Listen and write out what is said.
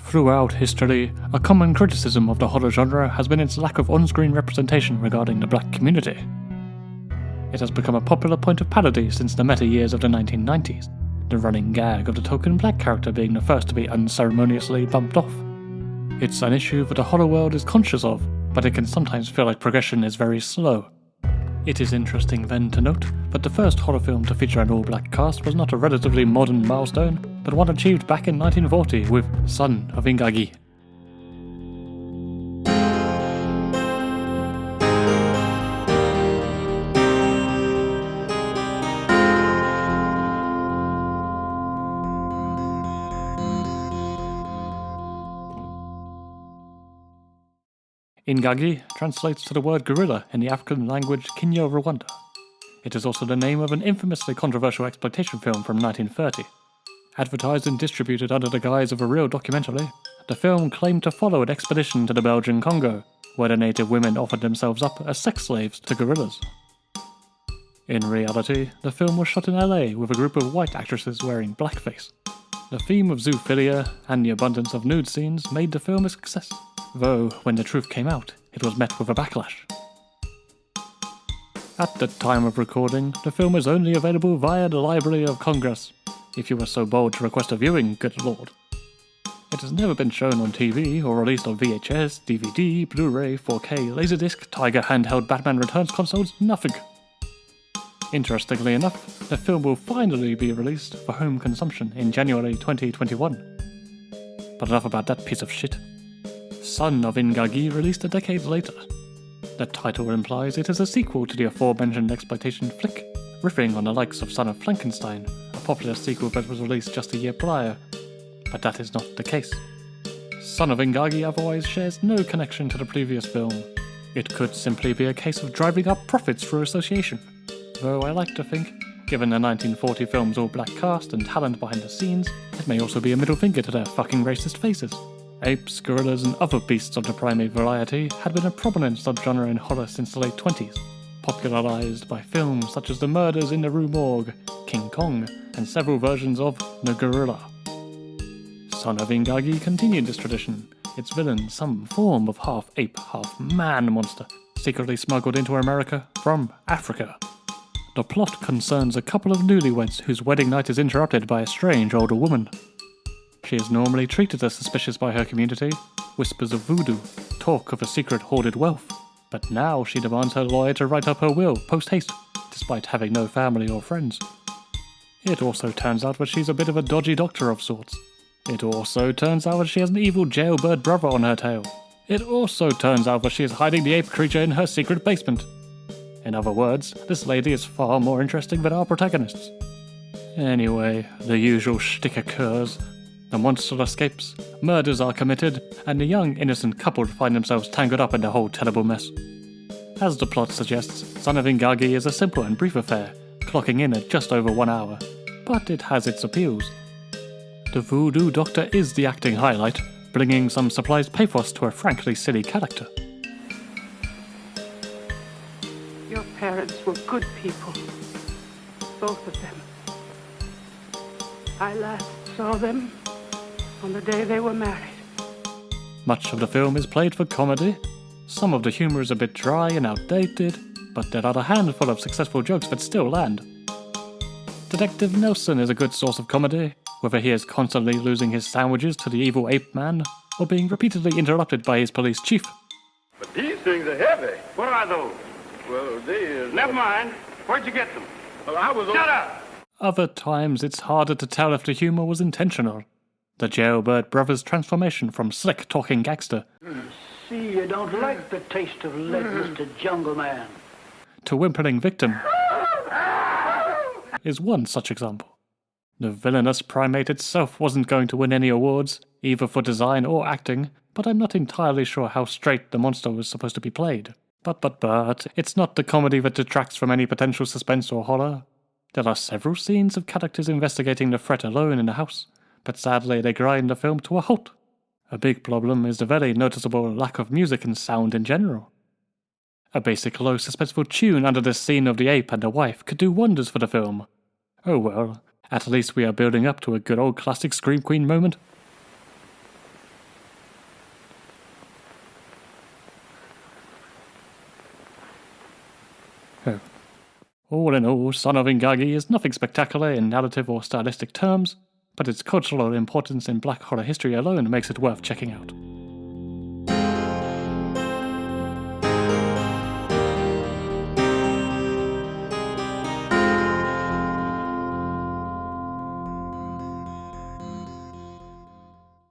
Throughout history, a common criticism of the horror genre has been its lack of on-screen representation regarding the black community. It has become a popular point of parody since the meta years of the 1990s, the running gag of the token black character being the first to be unceremoniously bumped off. It's an issue that the horror world is conscious of, but it can sometimes feel like progression is very slow. It is interesting then to note that the first horror film to feature an all-black cast was not a relatively modern milestone, but one achieved back in 1940 with Son of Ingagi. Ingagi translates to the word gorilla in the African language Kinyarwanda. It is also the name of an infamously controversial exploitation film from 1930. Advertised and distributed under the guise of a real documentary, the film claimed to follow an expedition to the Belgian Congo, where the native women offered themselves up as sex slaves to gorillas. In reality, the film was shot in LA with a group of white actresses wearing blackface. The theme of zoophilia and the abundance of nude scenes made the film a success, though when the truth came out, it was met with a backlash. At the time of recording, the film is only available via the Library of Congress, if you were so bold to request a viewing, good lord. It has never been shown on TV or released on VHS, DVD, Blu-ray, 4K, Laserdisc, Tiger handheld Batman Returns consoles, nothing. Interestingly enough, the film will finally be released for home consumption in January 2021. But enough about that piece of shit. Son of Ingagi released a decade later. The title implies it is a sequel to the aforementioned exploitation flick, riffing on the likes of Son of Frankenstein, a popular sequel that was released just a year prior, but that is not the case. Son of Ingagi otherwise shares no connection to the previous film. It could simply be a case of driving up profits through association, though I like to think, given the 1940 film's all-black cast and talent behind the scenes, it may also be a middle finger to their fucking racist faces. Apes, gorillas, and other beasts of the primate variety had been a prominent subgenre in horror since the late 20s, popularized by films such as The Murders in the Rue Morgue, King Kong, and several versions of The Gorilla. Son of Ingagi continued this tradition, its villain some form of half-ape, half-man monster, secretly smuggled into America from Africa. The plot concerns a couple of newlyweds whose wedding night is interrupted by a strange older woman. She is normally treated as suspicious by her community, whispers of voodoo, talk of a secret hoarded wealth, but now she demands her lawyer to write up her will post-haste, despite having no family or friends. It also turns out that she's a bit of a dodgy doctor of sorts. It also turns out that she has an evil jailbird brother on her tail. It also turns out that she is hiding the ape creature in her secret basement. In other words, this lady is far more interesting than our protagonists. Anyway, the usual shtick occurs. The monster escapes, murders are committed, and the young, innocent couple find themselves tangled up in the whole terrible mess. As the plot suggests, Son of Ingagi is a simple and brief affair, clocking in at just over 1 hour, but it has its appeals. The voodoo doctor is the acting highlight, bringing some surprised pathos to a frankly silly character. Your parents were good people, both of them. I last saw them on the day they were married. Much of the film is played for comedy. Some of the humour is a bit dry and outdated, but there are a handful of successful jokes that still land. Detective Nelson is a good source of comedy, whether he is constantly losing his sandwiches to the evil ape man, or being repeatedly interrupted by his police chief. But these things are heavy. What are those? Well, they... Never mind. Where'd you get them? Well, I was... Shut up! Other times it's harder to tell if the humour was intentional. The jailbird brother's transformation from slick-talking gangster See, you don't like the taste of lead, Mr. Jungle Man. to whimpering victim is one such example. The villainous primate itself wasn't going to win any awards, either for design or acting, but I'm not entirely sure how straight the monster was supposed to be played. But, it's not the comedy that detracts from any potential suspense or horror. There are several scenes of characters investigating the threat alone in the house, but sadly they grind the film to a halt. A big problem is the very noticeable lack of music and sound in general. A basic low suspenseful tune under the scene of the ape and the wife could do wonders for the film. Oh well, at least we are building up to a good old classic Scream Queen moment. Oh. All in all, Son of Ingagi is nothing spectacular in narrative or stylistic terms, but its cultural importance in black horror history alone makes it worth checking out.